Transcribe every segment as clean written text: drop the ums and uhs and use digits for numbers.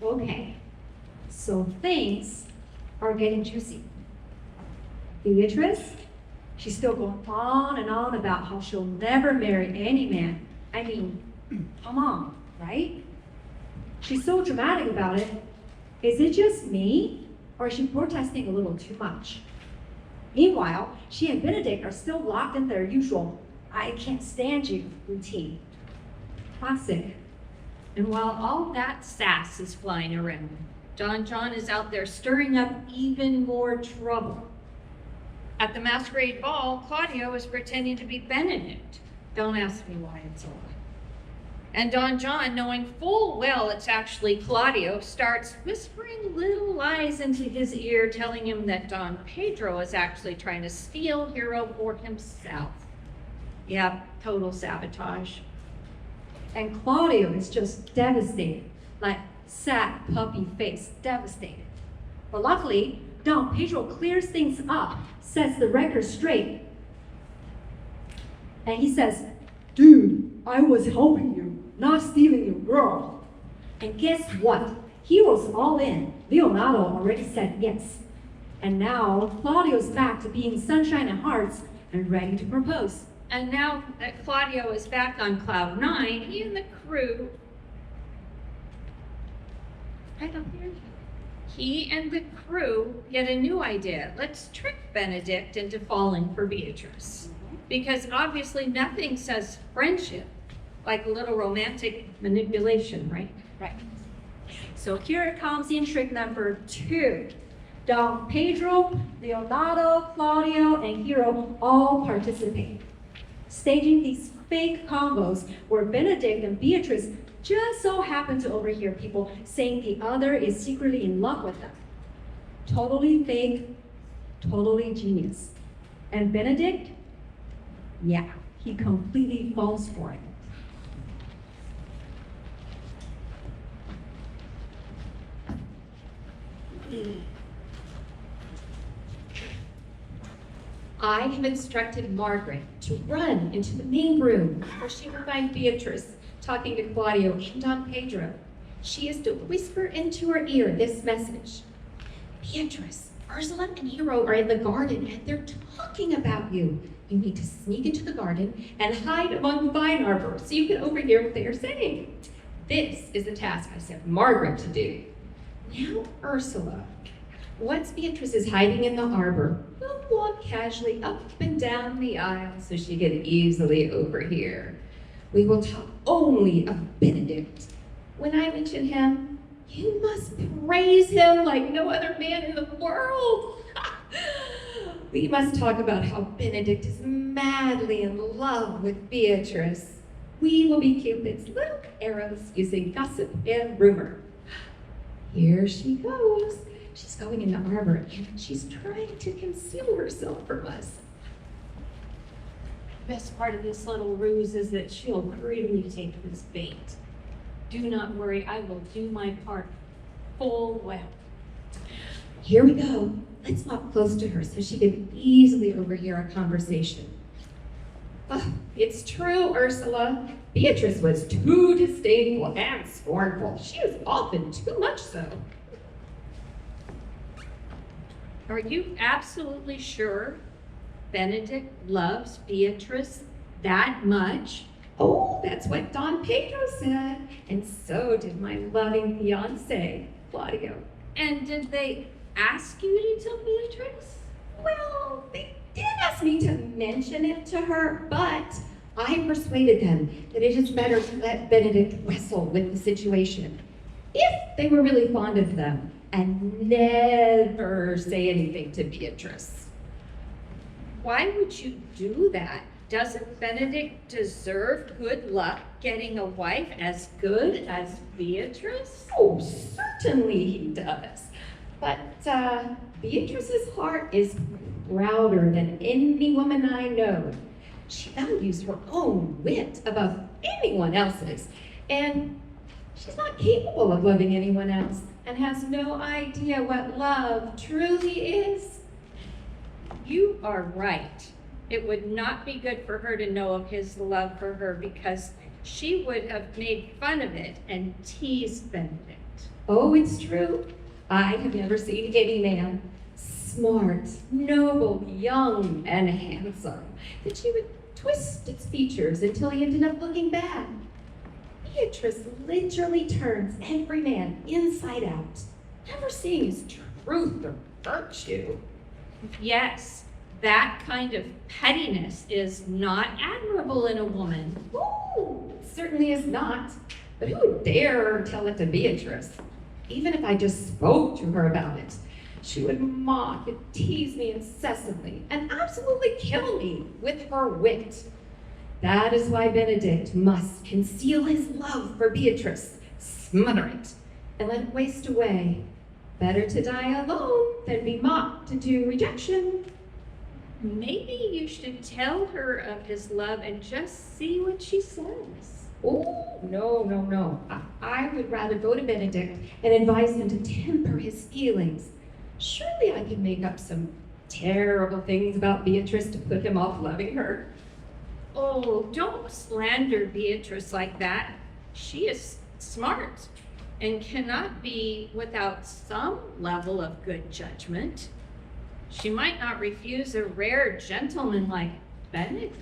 Okay, so things are getting juicy. Beatrice, she's still going on and on about how she'll never marry any man. I mean, come on, right? She's so dramatic about it. Is it just me, or is she protesting a little too much? Meanwhile, she and Benedict are still locked in their usual "I can't stand you" routine. Classic. And while all that sass is flying around, Don John is out there stirring up even more trouble. At the masquerade ball, Claudio is pretending to be Benedict. Don't ask me why, it's a lie. And Don John, knowing full well it's actually Claudio, starts whispering little lies into his ear, telling him that Don Pedro is actually trying to steal Hero for himself. Yeah, total sabotage. And Claudio is just devastated, like sad puppy face, devastated. But luckily, Don Pedro clears things up, sets the record straight. And he says, "Dude, I was helping you, not stealing your girl." And guess what? Hero's all in. Leonardo already said yes. And now Claudio's back to being sunshine and hearts and ready to propose. And now that Claudio is back on cloud 9, he and the crew, I don't hear you. He and the crew get a new idea. Let's trick Benedict into falling for Beatrice. Because obviously nothing says friendship like a little romantic manipulation, right? Right. So here comes in trick number 2. Don Pedro, Leonardo, Claudio, and Hero all participate, staging these fake combos where Benedict and Beatrice just so happen to overhear people saying the other is secretly in love with them. Totally fake, totally genius. And Benedict, yeah, he completely falls for it. I have instructed Margaret to run into the main room where she will find Beatrice talking to Claudio and Don Pedro. She is to whisper into her ear this message. "Beatrice, Ursula and Hero are in the garden and they're talking about you. You need to sneak into the garden and hide among the vine arbor so you can overhear what they are saying." This is the task I sent Margaret to do. Now, Ursula, once Beatrice is hiding in the arbor, we'll walk casually up and down the aisle so she can easily overhear. We will talk only of Benedict. When I mention him, you must praise him like no other man in the world. We must talk about how Benedict is madly in love with Beatrice. We will be Cupid's little arrows using gossip and rumor. Here she goes. She's going in the arbor and she's trying to conceal herself from us. The best part of this little ruse is that she'll greedily take this bait. Do not worry, I will do my part full well. Here we go. Let's walk close to her so she can easily overhear our conversation. Oh, it's true, Ursula. Beatrice was too disdainful and scornful. She was often too much so. Are you absolutely sure Benedict loves Beatrice that much? Oh, that's what Don Pedro said. And so did my loving fiancé, Claudio. And did they ask you to tell Beatrice? Well, they did ask me to mention it to her, but I persuaded them that it is better to let Benedict wrestle with the situation. If they were really fond of them, and never say anything to Beatrice. Why would you do that? Doesn't Benedict deserve good luck getting a wife as good as Beatrice? Oh, certainly he does. But Beatrice's heart is prouder than any woman I know. She values her own wit above anyone else's, and she's not capable of loving anyone else, and has no idea what love truly is. You are right. It would not be good for her to know of his love for her because she would have made fun of it and teased Benedict. Oh, it's true. I have never seen any man smart, noble, young, and handsome that you would twist its features until he ended up looking bad. Beatrice literally turns every man inside out, never seeing his truth or virtue. Yes, that kind of pettiness is not admirable in a woman. Ooh, it certainly is not. But who would dare tell it to Beatrice? Even if I just spoke to her about it, she would mock and tease me incessantly and absolutely kill me with her wit. That is why Benedict must conceal his love for Beatrice, smother it, and let it waste away. Better to die alone than be mocked into rejection. Maybe you should tell her of his love and just see what she says. Oh, no. I would rather go to Benedict and advise him to temper his feelings. Surely I can make up some terrible things about Beatrice to put him off loving her. Oh, don't slander Beatrice like that. She is smart and cannot be without some level of good judgment. She might not refuse a rare gentleman like Benedict.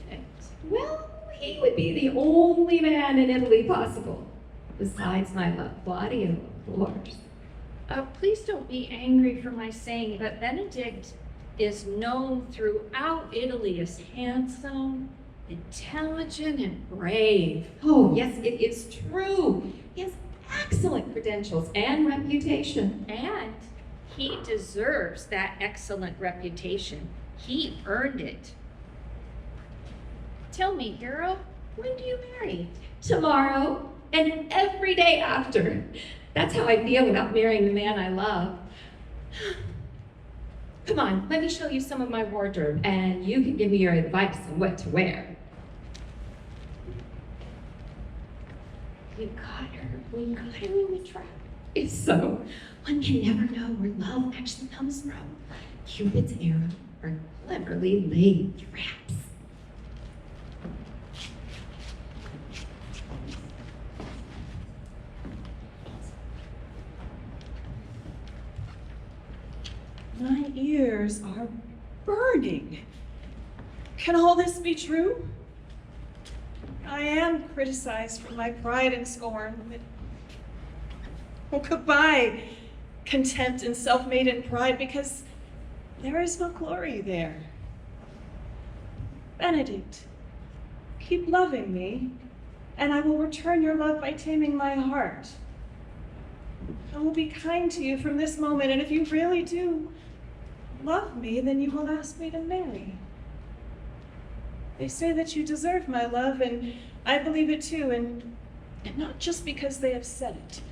Well, he would be the only man in Italy possible, besides my love, Claudio, of course. Please don't be angry for my saying, but Benedict is known throughout Italy as handsome, intelligent, and brave. Oh, yes, it is true. He has excellent credentials and reputation. And he deserves that excellent reputation. He earned it. Tell me, hero, when do you marry? Tomorrow and every day after. That's how I feel about marrying the man I love. Come on, let me show you some of my wardrobe, and you can give me your advice on what to wear. We got her in the trap. If so, one can never know where love actually comes from. Cupid's arrow are cleverly laid traps. My ears are burning. Can all this be true? I am criticized for my pride and scorn. Oh, goodbye, contempt and self-made pride, because there is no glory there. Benedict, keep loving me, and I will return your love by taming my heart. I will be kind to you from this moment, and if you really do love me, then you will ask me to marry. They say that you deserve my love, and I believe it too, and not just because they have said it.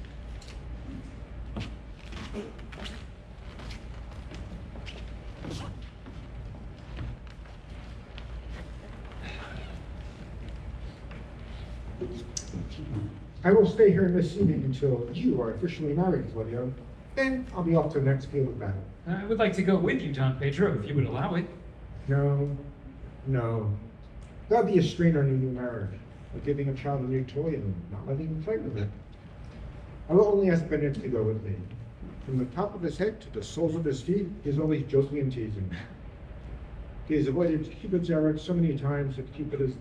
I will stay here this evening until you are officially married, Claudio. Then I'll be off to the next field of battle. I would like to go with you, Don Pedro, if you would allow it. No. That'd be a strain on a new marriage, like giving a child a new toy and not letting him play with it. I will only ask Benedict to go with me. From the top of his head to the soles of his feet, he's always joking and teasing. He has avoided Cupid's arrow so many times that Cupid has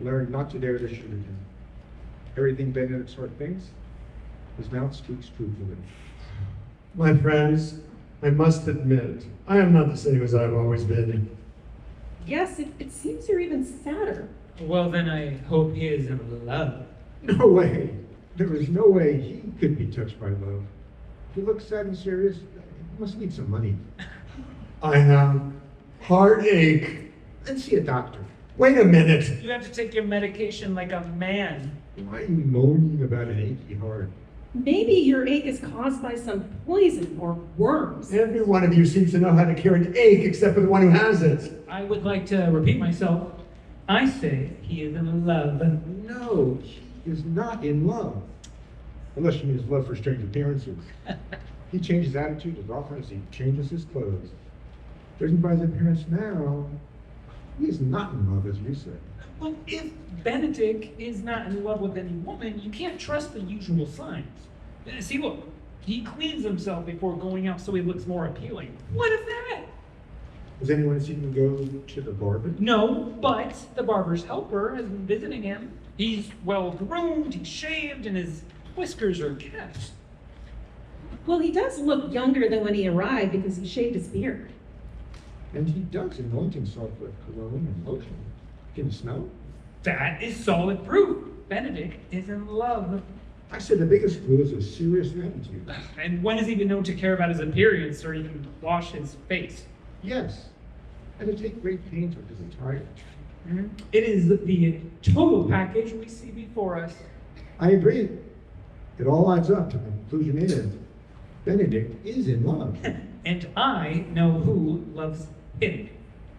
learned not to dare to shoot at him. Everything Benedict's heart thinks, his mouth speaks truthfully. My friends, I must admit, I am not the same as I've always been. Yes, it seems you're even sadder. Well, then I hope he is in love. No way. There is no way he could be touched by love. He looks sad and serious. He must need some money. I have heartache. Then see a doctor. Wait a minute. You have to take your medication like a man. Why are you moaning about an achy heart? Maybe your ache is caused by some poison or worms. Every one of you seems to know how to cure an ache except for the one who has it. I would like to repeat myself. I say he is in love. No, he is not in love. Unless you mean his love for strange appearances. He changes attitude as often as he changes his clothes. Judging by his appearance now, he is not in love, as you said. Well, if Benedict is not in love with any woman, you can't trust the usual signs. See, look, He cleans himself before going out so he looks more appealing. What of that? Has anyone seen him go to the barber? No, but the barber's helper has been visiting him. He's well groomed, he's shaved, and his whiskers are kept. Well, he does look younger than when he arrived because he shaved his beard. And he does anoint himself with cologne and lotion. Can you smell? That is solid proof. Benedict is in love. I said the biggest clue is a serious attitude. And when has he been known to care about his appearance or even wash his face? Yes, and to take great pains with his attire. It is the total package we see before us. I agree. It all adds up to the conclusion is Benedict is in love. And I know who loves him.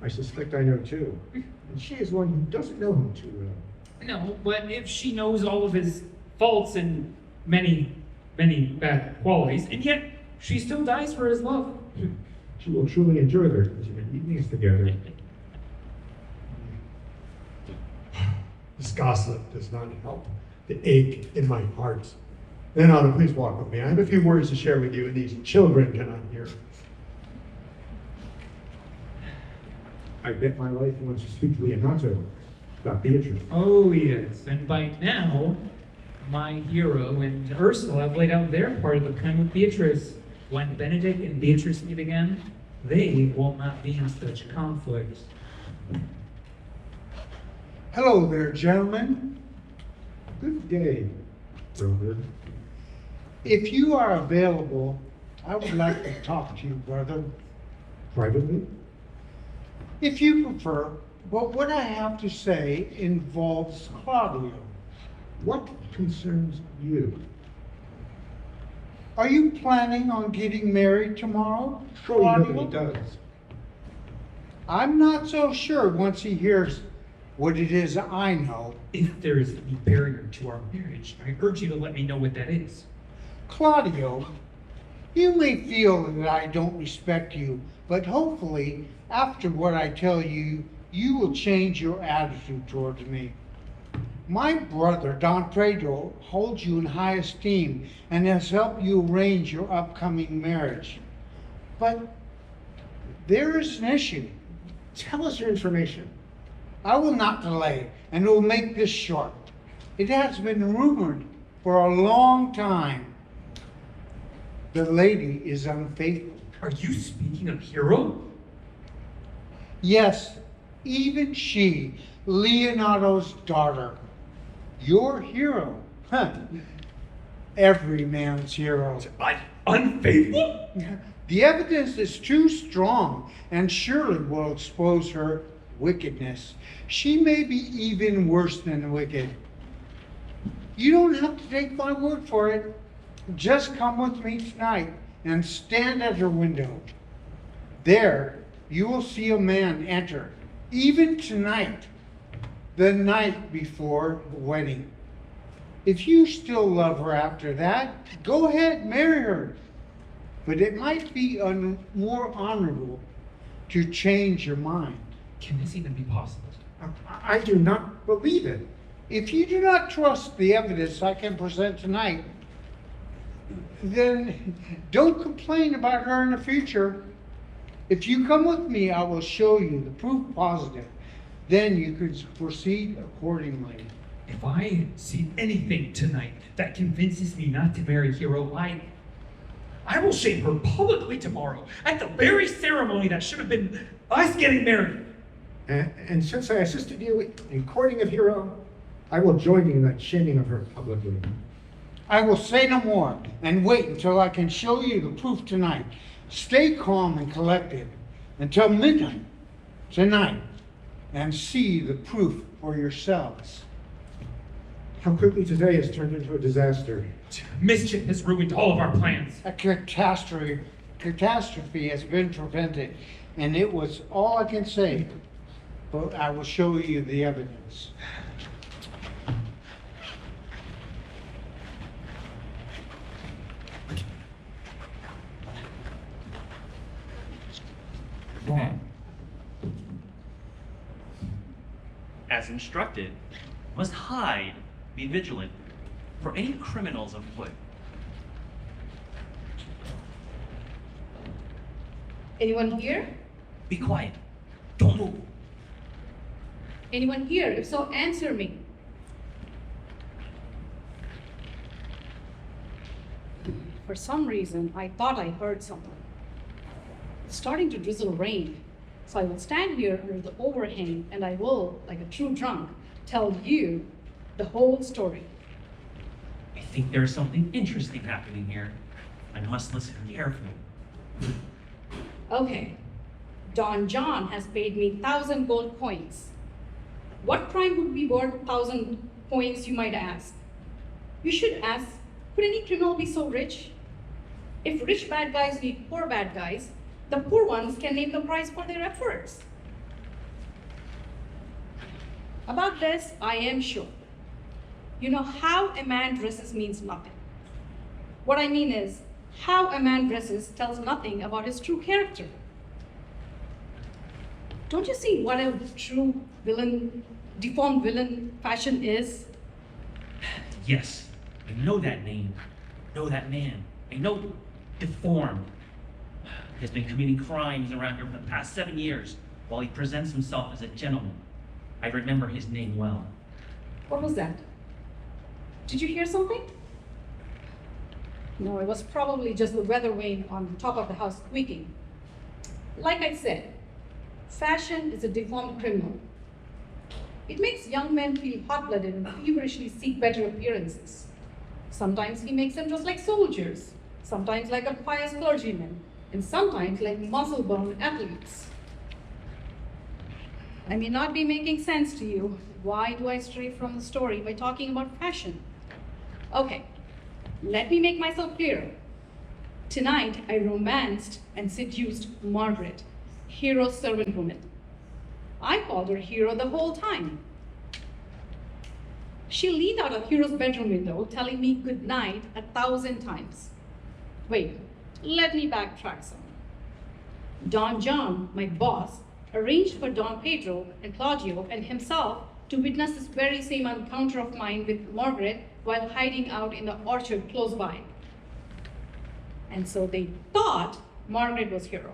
I suspect I know too. And she is one who doesn't know him too well. No, but if she knows all of his faults and many, many bad qualities, and yet she still dies for his love. She will truly enjoy their intimate evenings together. This gossip does not help the ache in my heart. Then, Otto, please walk with me. I have a few words to share with you, and these children cannot hear. I bet my life he wants to speak to Leonato about Beatrice. Oh, yes, and by now, my hero and Ursula have laid out their part of the plan with Beatrice. When Benedict and Beatrice meet again, they will not be in such conflict. Hello there, gentlemen. Good day, brother. If you are available, I would like to talk to you, brother. Privately? If you prefer, but what I have to say involves Claudio. What concerns you? Are you planning on getting married tomorrow, Sure, Claudio? nobody does. I'm not so sure once he hears what it is I know. If there is any barrier to our marriage, I urge you to let me know what that is. Claudio, you may feel that I don't respect you, but hopefully, after what I tell you, you will change your attitude towards me. My brother, Don Pedro, holds you in high esteem and has helped you arrange your upcoming marriage. But there is an issue. Tell us your information. I will not delay and will make this short. It has been rumored for a long time. The lady is unfaithful. Are you speaking of Hero? Yes, even she, Leonardo's daughter. Your hero. Huh. Every man's hero. Unfaithful? The evidence is too strong and surely will expose her wickedness. She may be even worse than wicked. You don't have to take my word for it. Just come with me tonight and stand at her window. There you will see a man enter, even tonight, the night before the wedding. If you still love her after that, go ahead, marry her. But it might be more honorable to change your mind. Can this even be possible? I do not believe it. If you do not trust the evidence I can present tonight, then don't complain about her in the future. If you come with me, I will show you the proof positive. Then you could proceed accordingly. If I see anything tonight that convinces me not to marry Hero, I will shame her publicly tomorrow at the very ceremony that should have been us getting married. And since I assisted you in courting of Hero, I will join you in that shaming of her publicly. I will say no more and wait until I can show you the proof tonight. Stay calm and collected until midnight tonight and see the proof for yourselves. How quickly today has turned into a disaster. Mischief has ruined all of our plans. A catastrophe has been prevented, and it was all I can say, but I will show you the evidence. As instructed, must hide, be vigilant, for any criminals afoot. Anyone here? Be quiet. Don't move. Anyone here? If so, answer me. For some reason, I thought I heard someone. It's starting to drizzle rain, so I will stand here under the overhang and I will, like a true drunk, tell you the whole story. I think there's something interesting happening here. I must listen carefully. Okay, Don John has paid me 1,000 gold coins. What crime would be worth 1,000 coins, you might ask? You should ask, could any criminal be so rich? If rich bad guys need poor bad guys, the poor ones can name the price for their efforts. About this, I am sure. You know, how a man dresses means nothing. What I mean is, how a man dresses tells nothing about his true character. Don't you see what a true villain, deformed villain fashion is? Yes, I know that name. I know that man. I know Deformed. He has been committing crimes around here for the past 7 years while he presents himself as a gentleman. I remember his name well. What was that? Did you hear something? No, it was probably just the weather vane on the top of the house squeaking. Like I said, fashion is a deformed criminal. It makes young men feel hot-blooded and feverishly seek better appearances. Sometimes he makes them dress like soldiers, sometimes like a pious clergyman, and sometimes like muscle-bound athletes. I may not be making sense to you. Why do I stray from the story by talking about fashion? Okay, let me make myself clear. Tonight, I romanced and seduced Margaret, Hero's servant woman. I called her Hero the whole time. She leaned out of Hero's bedroom window, telling me good night 1,000 times. Wait, let me backtrack some. Don John, my boss, arranged for Don Pedro and Claudio and himself to witness this very same encounter of mine with Margaret while hiding out in the orchard close by. And so they thought Margaret was Hero.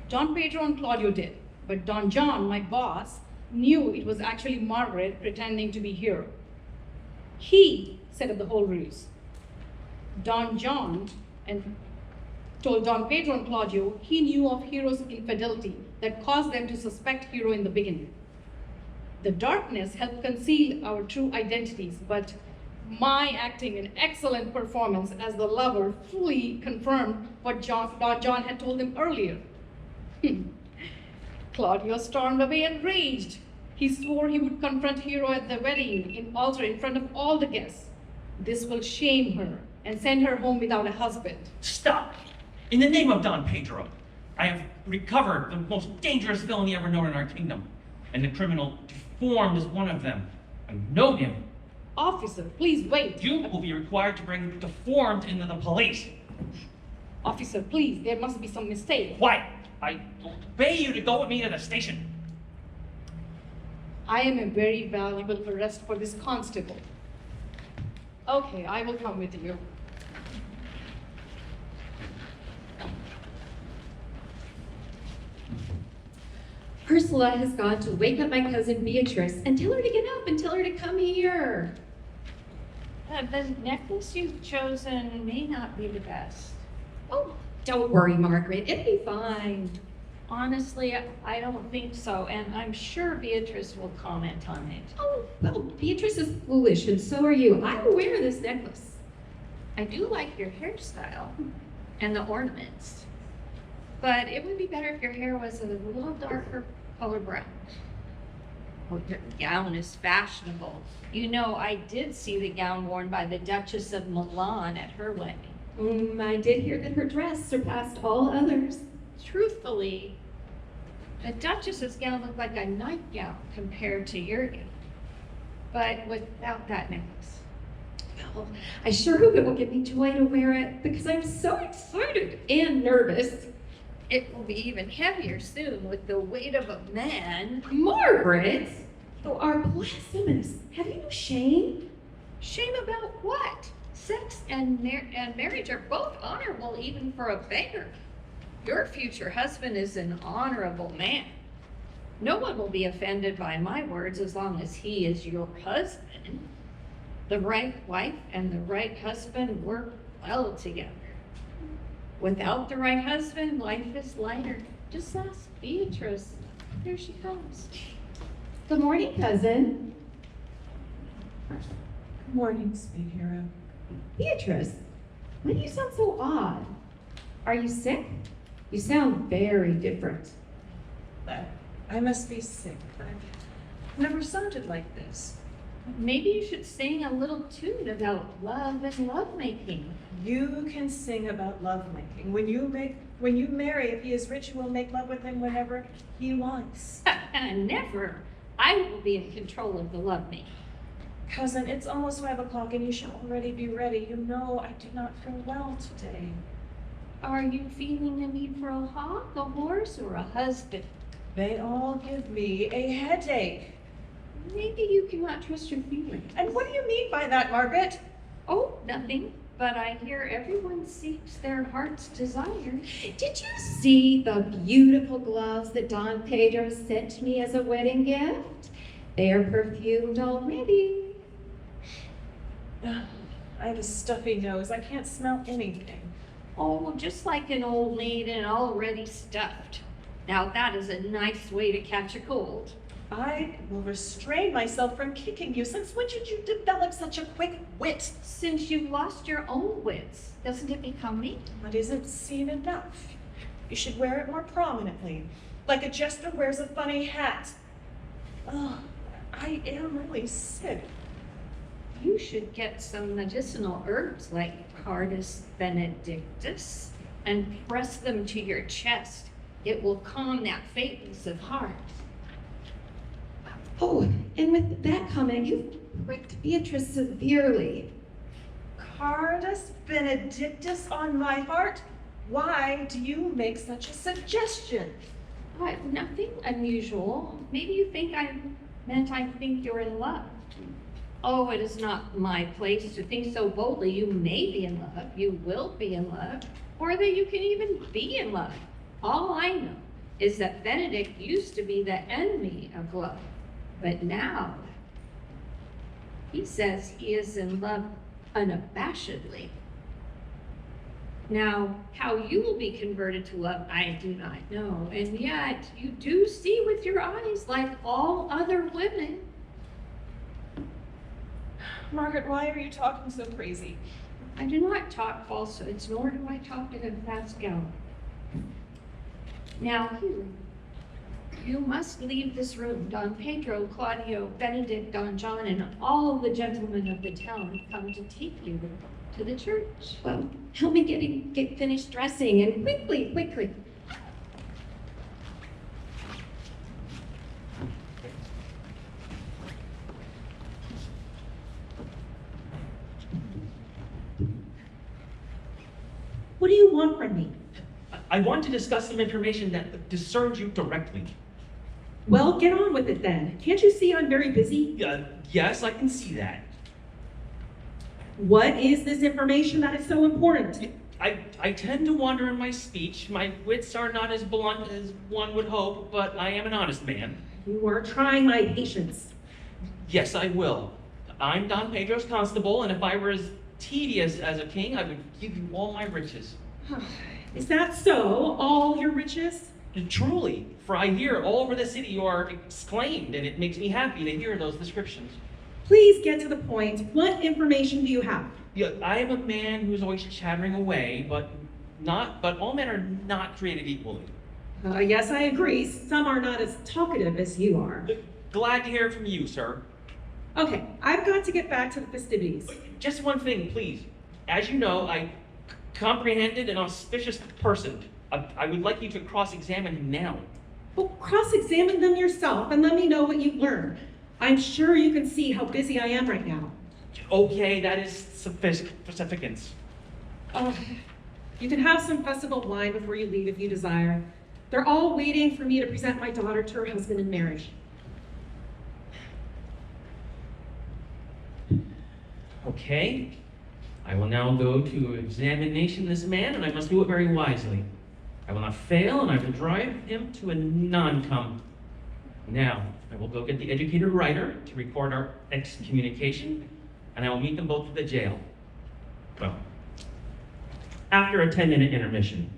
Don Pedro and Claudio did, but Don John, my boss, knew it was actually Margaret pretending to be Hero. He set up the whole ruse. Don John and told Don Pedro and Claudio he knew of Hero's infidelity that caused them to suspect Hero in the beginning. The darkness helped conceal our true identities, but my acting and excellent performance as the lover fully confirmed what Don John had told them earlier. Claudio stormed away enraged. He swore he would confront Hero at the wedding altar in front of all the guests. This will shame her and send her home without a husband. Stop! In the name of Don Pedro, I have recovered the most dangerous villain ever known in our kingdom, and the criminal Deformed is one of them. I know him. Officer, please wait. You will be required to bring Deformed into the police. Officer, please, there must be some mistake. Quiet! I will pay you to go with me to the station. I am a very valuable arrest for this constable. Okay, I will come with you. Ursula has got to wake up my cousin Beatrice and tell her to get up and tell her to come here. The necklace you've chosen may not be the best. Oh, don't worry, Margaret. It'll be fine. Honestly, I don't think so, and I'm sure Beatrice will comment on it. Oh, well, Beatrice is foolish, and so are you. I will wear this necklace. I do like your hairstyle and the ornaments, but it would be better if your hair was a little darker color brown. Oh, your gown is fashionable. You know, I did see the gown worn by the Duchess of Milan at her wedding. I did hear that her dress surpassed all others. Truthfully, the Duchess's gown looked like a nightgown compared to your gown, but without that necklace. Well, I sure hope it will give me joy to wear it because I'm so excited and nervous. It will be even heavier soon with the weight of a man. Margaret, you are blasphemous. Have you no shame? Shame about what? Sex and marriage are both honorable even for a beggar. Your future husband is an honorable man. No one will be offended by my words as long as he is your husband. The right wife and the right husband work well together. Without the right husband, life is lighter. Just ask Beatrice. Here she comes. Good morning, cousin. Good morning, sweet hero. Beatrice, why do you sound so odd? Are you sick? You sound very different. I must be sick. I've never sounded like this. Maybe you should sing a little tune about love and lovemaking. You can sing about lovemaking. When you marry, if he is rich, you will make love with him whenever he wants. Never. I will be in control of the lovemaking. Cousin, it's almost 5 o'clock and you should already be ready. You know I do not feel well today. Are you feeling a need for a hawk, a horse, or a husband? They all give me a headache. Maybe you cannot trust your feelings. And what do you mean by that, Margaret? Oh, nothing. But I hear everyone seeks their heart's desire. Did you see the beautiful gloves that Don Pedro sent me as a wedding gift? They are perfumed already. I have a stuffy nose. I can't smell anything. Oh, just like an old maid and already stuffed. Now that is a nice way to catch a cold. I will restrain myself from kicking you. Since when did you develop such a quick wit? Since you've lost your own wits, doesn't it become me? That isn't seen enough. You should wear it more prominently, like a jester wears a funny hat. Oh, I am really sick. You should get some medicinal herbs like Cardus benedictus and press them to your chest. It will calm that faintness of heart. Oh, and with that comment, you pricked Beatrice severely. Cardus benedictus on my heart? Why do you make such a suggestion? Nothing unusual. Maybe you think I think you're in love. Oh, it is not my place to think so boldly. You may be in love, you will be in love, or that you can even be in love. All I know is that Benedict used to be the enemy of love, but now he says he is in love unabashedly. Now, how you will be converted to love, I do not know, and yet you do see with your eyes like all other women. Margaret, why are you talking so crazy? I do not talk falsehoods, nor do I talk at a fast gallop. Now, Hugh, you must leave this room. Don Pedro, Claudio, Benedict, Don John, and all the gentlemen of the town have come to take you to the church. Well, help me get finished dressing and quickly. What do you want from me? I want to discuss some information that discerns you directly. Well, get on with it then. Can't you see I'm very busy? Yes, I can see that. What is this information that is so important? I tend to wander in my speech. My wits are not as blunt as one would hope, but I am an honest man. You are trying my patience. Yes, I will. I'm Don Pedro's constable, and if I were as tedious as a king, I would give you all my riches. Is that so? All your riches? Truly, for I hear all over the city you are exclaimed, and it makes me happy to hear those descriptions. Please get to the point. What information do you have? Yeah, I am a man who's always chattering away, but all men are not created equally. Yes, I agree. Some are not as talkative as you are. Glad to hear from you, sir. Okay, I've got to get back to the festivities. Just one thing, please. As you know, I comprehended an auspicious person. I would like you to cross-examine him now. Well, cross-examine them yourself and let me know what you learn. I'm sure you can see how busy I am right now. Okay, that is sufficient. You can have some festival wine before you leave if you desire. They're all waiting for me to present my daughter to her husband in marriage. Okay, I will now go to examination this man, and I must do it very wisely. I will not fail, and I will drive him to a non-com. Now, I will go get the educated writer to record our excommunication, and I will meet them both at the jail. Well, after a 10-minute intermission.